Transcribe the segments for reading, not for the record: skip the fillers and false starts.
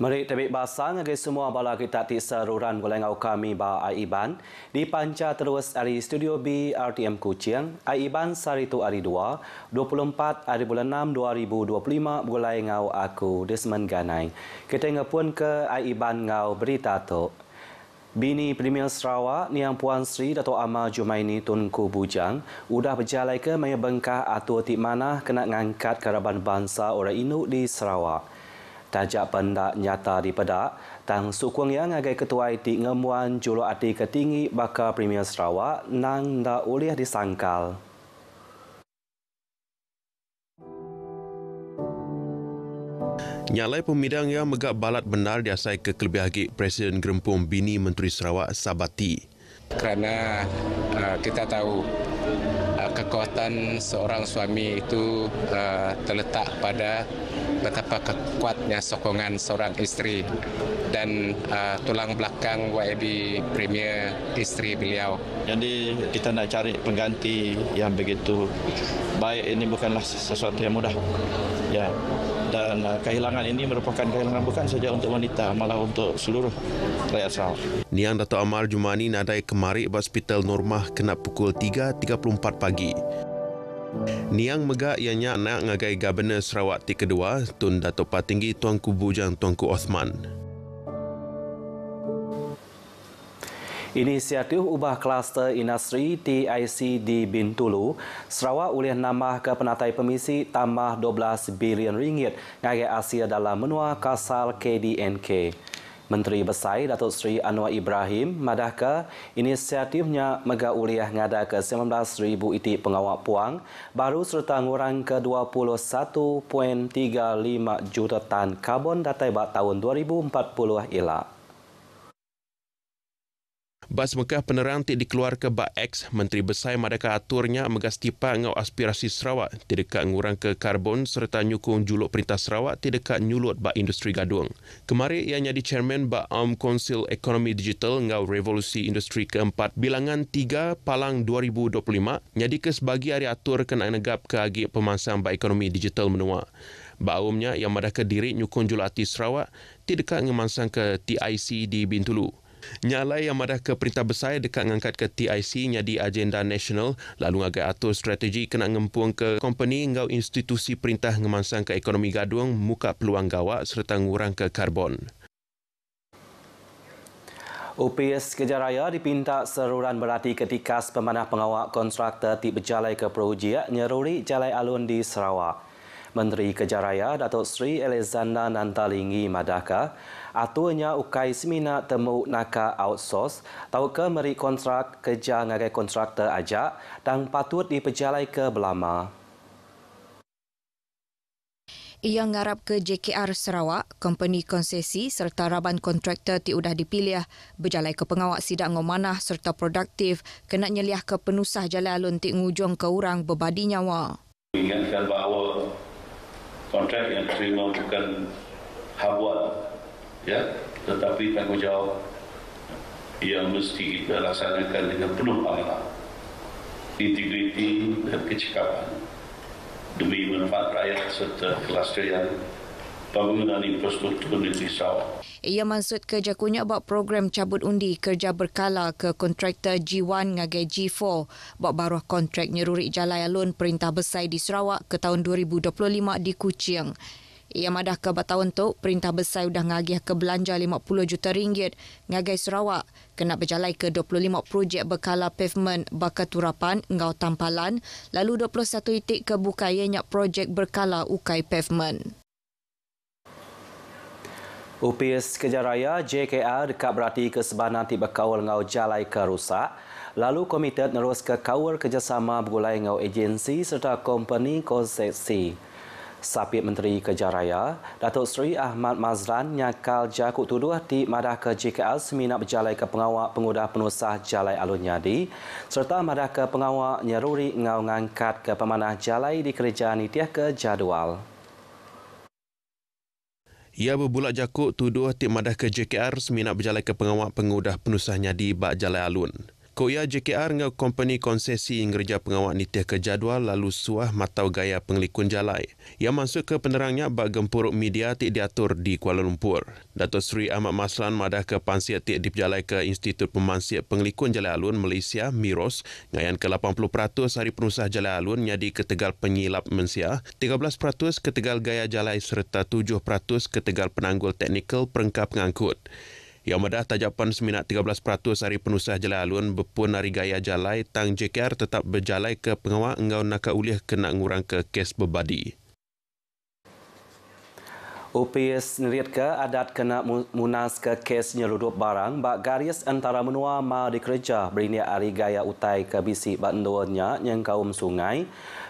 Mari tebik basang ngagai semua bala kita ti saruran golengau kami ba Aiban di panca terus dari Studio B RTM Kuching. Aiban sari tu hari 2, 24 hari bulan 6 2025 golengau aku Desmond Ganai. Kita ngapun ke Aiban ngau berita tu. Bini Premier Sarawak Niang Puan Sri Dato' Amar Jumaini Tunku Bujang udah berjalan ke Maya Bengkah atau Tik Manah kena ngangkat karaban bangsa orang Inuit di Sarawak. Tajak pendak nyata di pedak, tang sukung yang ngagai ketua itik ngemuan juluk ati ketinggi bakal Premier Sarawak nang ndak boleh disangkal. Nyalai pemidang yang megak balat benar diasai ke kelebihagi Presiden Gerempung Bini Menteri Sarawak Sabati. Kerana kita tahu kekuatan seorang suami itu terletak pada betapa kuatnya sokongan seorang isteri dan tulang belakang YB Premier isteri beliau. Jadi kita nak cari pengganti yang begitu baik ini bukanlah sesuatu yang mudah. Ya. Dan kehilangan ini merupakan kehilangan bukan saja untuk wanita, malah untuk seluruh rakyat Sarawak. Niang Dato' Amar Jumani nadai kemari Hospital Normah kena pukul 3.34 pagi. Niang megak ianya nak ngagai Governor Sarawak ti kedua, Tun Dato' Patinggi Tuanku Bujang Tuanku Osman. Inisiatif ubah kluster industri TIC di Bintulu, Sarawak boleh nambah ke penatai pemisi tambah 12 bilion ringgit ngagai hasil dalam menua kasal KDNK. Menteri Besar Datuk Seri Anwar Ibrahim madah ke inisiatifnya mega uliah ngada ke 19,000 itik pengawak puang baru serta ngurang ke 21.35 juta tan karbon datai bak tahun 2040 elak. Bas Mekah penerang ti dikeluar ke Bak X, Menteri Besar madaka aturnya megas tipa ngau aspirasi Sarawak ti dekat ngurang ke karbon serta nyukung juluk Perintah Sarawak ti dekat nyulut bak industri gadung. Kemari ia jadi chairman Bak Council Ekonomi Digital ngau revolusi industri keempat bilangan 3 Palang 2025 jadi ke sebagi hari atur kena negap ke agi pemansang bak ekonomi digital menua. Bak umumnya yang madaka diri nyukung juluk ati Sarawak ti dekat ngemansang ke TIC di Bintulu. Nyalai yang madah ke Perintah Besar dekat ngangkat ke TIC nyadi agenda nasional lalu ngagai atur strategi kena ngempuang ke company ngau institusi perintah ngemansang ke ekonomi gadung muka peluang gawak serta ngurang ke karbon. UPS Kejaraya dipinta seruran berhati ketika pemanah pengawak kontraktor ti berjalai ke Perujiak nyeruri jalai alun di Sarawak. Menteri Kejaraya Datuk Seri Alexander Nantalingi madaka aturnya ukai semina temu naka outsource tahu ke meri kontrak kerja ngagai kontraktor ajak dan patut diperjalai ke Belama. Ia ngarap ke JKR Sarawak, company konsesi serta raban kontraktor ti udah dipilih berjalai ke pengawak sidak ngomanah serta produktif kena nyeliah ke penusah jalai alun ti ngujung ke urang berbadi nyawa. Ingatkan bahawa kontrak yang diterima bukan habuan, ya, tetapi tanggungjawab yang mesti kita laksanakan dengan penuh amanah, integriti dan kecekapan demi manfaat rakyat serta kelestarian pembangunan infrastruktur negeri Sarawak. Ia maksud kerja kunyak buat program cabut undi kerja berkala ke kontraktor G1 ngagai G4 buat baruh kontrak nyeruri jalai alun Perintah Besar di Sarawak ke tahun 2025 di Kuching. Ia madah ke batahun tu Perintah Besar sudah ngagih ke belanja 50 juta ringgit ngagai Sarawak kena berjalai ke 25 projek berkala pavement bakaturapan ngau tampalan lalu 21 itik ke bukayanya projek berkala ukai pavement. UPS Kejaraya JKR dekat berarti ke sebanan tiba kawal ngau jalai ke rusak. Lalu komited nerus ke kawal kerjasama bergulai ngau agensi serta company konsesi. Sapit Menteri Kejaraya, Datuk Seri Ahmad Mazlan nyakal jakut tuduh di madah ke JKR semina berjalai ke pengawak pengudah penusah jalai alun nyadi serta madah ke pengawak nyeruri ngau ngangkat ke pemanah jalai di kerja nitiah ke jadual. Ia berbulak jakuk tuduh tik madah ke JKR semina berjalai ke pengawak pengudah penusah nyadi bak jalai alun. Koya JKR ngau company konsesi ngerja pengawak nitih ke jadual lalu suah matau gaya pengelikun jalai. Yang masuk ke penerangnya bak gempuruk media tik diatur di Kuala Lumpur. Datuk Seri Ahmad Maslan madah ke pansiat tik diperjalai ke Institut Pemansiat Pengelikun Jalai Alun Malaysia MIROS ngayan ke 80% hari penusah Jalai Alun nyadi ketegal penyilap Malaysia, 13% ketegal gaya jalai serta 7% ketegal penanggul teknikal perengkap pengangkut. Yang madah tajapan seminat 13% hari penusah Jalai Alun berpun hari gaya jalai tang JKR tetap berjalai ke pengawak engau nak uliah kena ngurang ke kes berbadi. UPS neriat ke adat kena munas ke kes nyeludup barang bak garis antara menua ma dikerja berini hari gaya utai ke bisi bak enduanya yang kaum sungai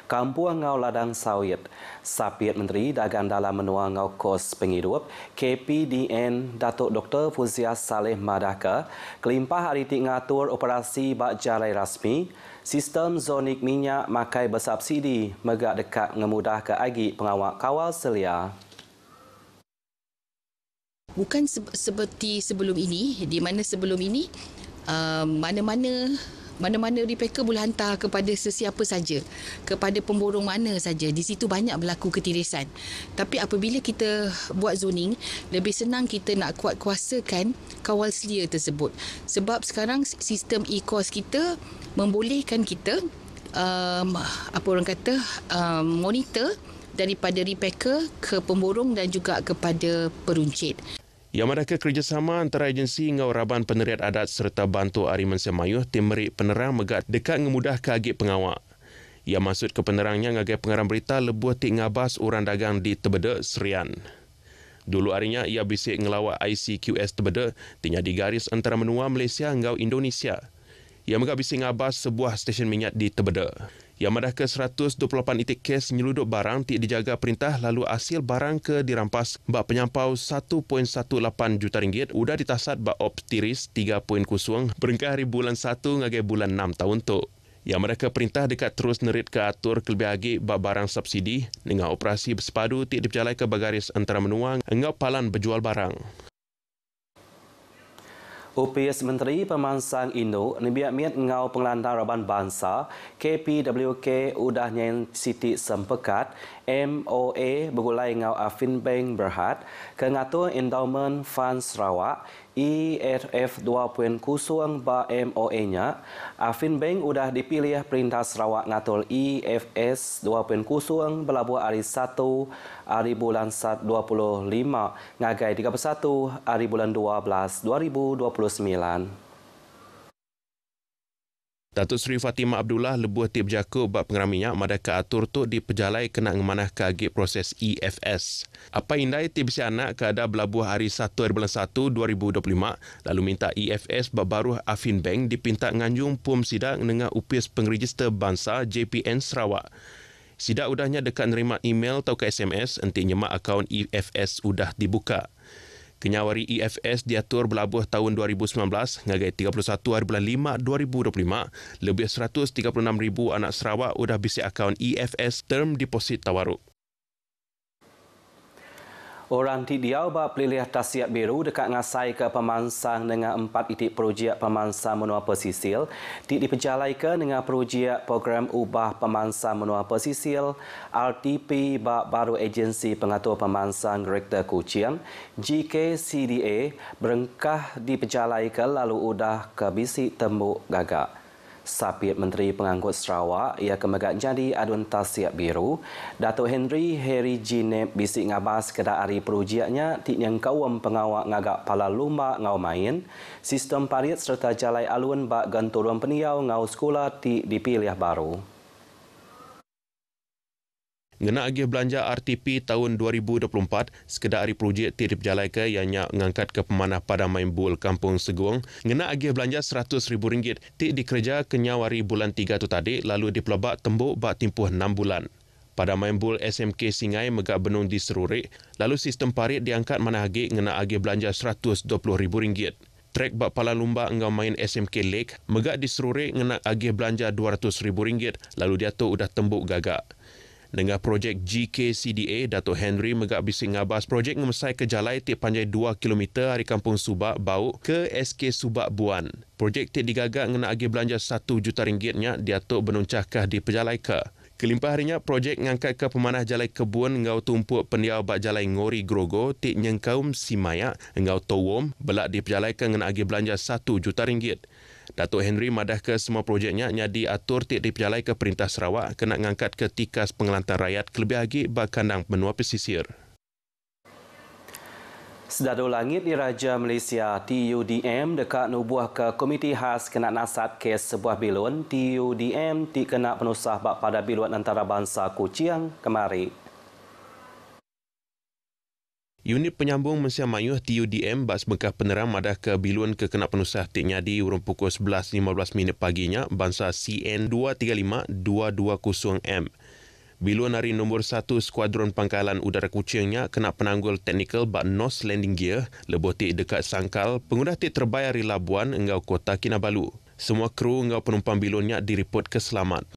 Kampung Ngau Ladang Sawit. Sapiat Menteri Dagang Dalam Menua Ngau Kos Penghidup KPDN Datuk Dr. Fuzia Saleh Madaka kelimpah hari tik ngatur operasi bak jalai rasmi sistem zonik minyak makai bersubsidi megak dekat ngemudah ke agi pengawak kawal selia. Bukan seperti sebelum ini, di mana sebelum ini mana-mana repacker boleh hantar kepada sesiapa saja, kepada pemborong mana saja. Di situ banyak berlaku ketirisan. Tapi apabila kita buat zoning, lebih senang kita nak kuat-kuasakan kawal selia tersebut. Sebab sekarang sistem e-cost kita membolehkan kita monitor daripada repacker ke pemborong dan juga kepada peruncit. Yang mereka kerjasama antara agensi Ngau Raban Peneriat Adat serta Bantu Ari Mansir Mayuh Timerik Penerang megak dekat ngemudah ke agik pengawak. Yang maksud ke penerangnya ngagai pengarang berita lebuh tik ngabas orang dagang di Tebeda, Serian. Dulu harinya ia bisik ngelawak ICQS Tebeda tinya di garis antara menua Malaysia ngau Indonesia. Ia megak bisik ngabas sebuah stesen minyak di Tebeda. Yang madah ke 128 itik kes nyeluduk barang tik dijaga perintah lalu hasil barang ke dirampas bak penyampau 1.18 juta ringgit udah ditasat bak optiris 3.0 berengkah hari bulan 1 ngagai bulan 6 tahun tu. Yang mereka perintah dekat terus nerit ke atur kelebih agi bak barang subsidi dengan operasi bersepadu tik diperjalai ke bagaris antara menua engau palan berjual barang. UPS Menteri Pemansang Indo Nibiak Miat Ngau Pengelantar Raban Bangsa KPWK udah nyen Siti Sempekat MOA bergulai Ngau Afin Bank Berhad ke ngatur Endowment Fund Sarawak EFF 2.0 ba MOA-nya. Afin Bank udah dipilih Perintah Sarawak ngatur EFS 2.0 berlabuh hari 1 hari bulan 25 ngagai 31 hari bulan 12 2029. Datuk Seri Fatimah Abdullah lebuh tip jakub bak pengeram minyak madah ke atur tu diperjalai kena ngemanah ke agik proses EFS. Apa indai tip si anak ke ada belabuh hari 1 hari bulan 1 2025 lalu minta EFS bak baru Afin Bank dipinta nganjung pum sidak dengan UPS Pengregister Bangsa JPN Sarawak. Sidak udahnya dekat nerima email atau ke SMS enti nyemak akaun EFS udah dibuka. Kenyawari EFS diatur berlabuh tahun 2019 ngagai 31 hari bulan 5 2025 lebih 136,000 anak Sarawak udah bisi akaun EFS term deposit tawaruk. Orang Tidiau bak pelilih tasiat biru dekat ngasai ke Pemansang dengan 4 itik projek Pemansang Menua Pesisir diperjalai ke dengan projek program ubah Pemansang Menua Pesisir RTP bak baru agensi pengatur Pemansang Direktor Kuching GKCDA berengkah diperjalai ke lalu udah ke bisi tembuk gagak. Sapiat Menteri Pengangkut Sarawak ia kemegak jadi adun tasiat biru Datuk Henry Jineb bisik ngabas kedak hari projeknya tik yang kawam pengawak ngagak pala lumba ngau main sistem parit serta jalai alun bak ganturun peniau ngau sekolah tik dipilih baru. Ngena agih belanja RTP tahun 2024, sekedar hari projek tirip jalai ke ianya mengangkat ke pemanah padang main bul Kampung Seguang. Ngena agih belanja RM100,000 tik dikerja kenyawari bulan 3 tu tadi lalu dipelabak tembuk bak timpuh 6 bulan. Pada main bul SMK Singai megak benung di Serurik, lalu sistem parit diangkat mana agih ngena agih belanja RM120,000. Trek bak pala lumba engau main SMK Lake megak di Serurik ngena agih belanja RM200,000 lalu dia tu udah tembuk gagak. Dengan projek GKCDA, Datuk Henry megak bising ngabas projek ngemesai ke jalai tik panjai 2 km dari Kampung Subak Bau ke SK Subak Buan. Projek tik digagak ngena agi belanja RM1 juta nya diatuk benuncahkah di pejalai ke. Kelimpah harinya, projek ngangkat ke pemanah jalai kebun ngau tumpuk pendiau bak jalai Ngori Grogo tik nyengkaum Simaya ngau Towom belak di pejalai ke ngena agi belanja RM1 juta. Datuk Henry madah ke semua projeknya nyadi atur tik di pejalai ke Perintah Sarawak kena ngangkat ke tikas pengelantar rakyat kelebih lagi bak kandang benua pesisir. Sedado Langit Diraja Malaysia TUDM dekat nubuah ke Komiti Khas kena nasat kes sebuah bilun TUDM kena penusah bak pada bilun antarabangsa Kuching kemari. Unit penyambung Malaysia Mayuh TUDM bak sebengkah penerang madah ke bilun ke kena penusah tik nyadi urung pukul 11.15 paginya bangsa CN235-220M. Bilun hari nombor 1 Skuadron Pangkalan Udara Kuchingnya kena penanggul teknikal bak nose landing gear lebih tik dekat sangkal pengudah tik terbayar di Labuan engau Kota Kinabalu. Semua kru engau penumpang bilunnya direport keselamat.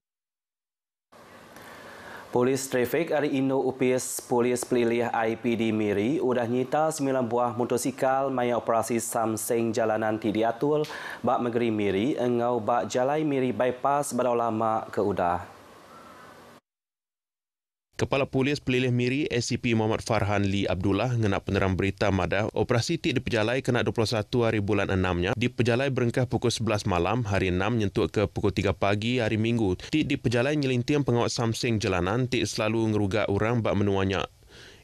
Polis trafik hari Indo UPS Polis Pelilih IPD Miri udah nyita 9 buah motosikal maya operasi samseng jalanan ti diatur bak negeri Miri engau bak jalai Miri bypass Badau Lama ke udah. Kepala Polis Pelilih Miri SCP Muhammad Farhan Lee Abdullah ngena penerang berita madah operasi tik di pejalai kena 21 hari bulan 6-nya di pejalai berengkah pukul 11 malam hari 6 nyentuk ke pukul 3 pagi hari Minggu. Tik di pejalai nyelintiam pengawal samseng jalanan tik selalu ngerugak orang bak menuanya.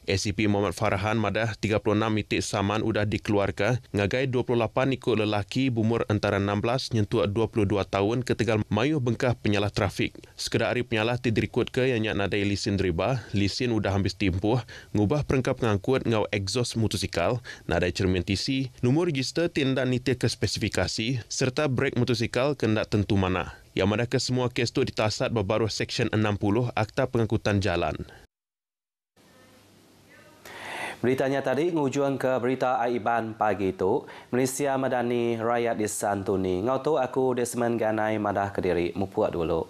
SCP Muhammad Farhan madah 36 itik saman udah dikeluarkan ngagai 28 ikut lelaki berumur antara 16 nyentuh 22 tahun ke Tegal Mayuh bengkah penyalah trafik. Sekedar hari penyalah dirikut ke yang nyak nadai lisin riba, lisin udah habis timpuh, ngubah perangkap pengangkut ngau exhaust motosikal, nadai cermin TC, nombor register tindak nitik ke spesifikasi, serta brek motosikal kendak tentu mana. Yang mana ke semua kes tu ditasat berbaruh Seksyen 60 Akta Pengangkutan Jalan. Beritanya tadi ngujung ke berita Aiban pagi itu. Malaysia Madani Rakyat disantuni. Ngau tu aku Desmond Ganai madah Kediri. Mupuak dulu.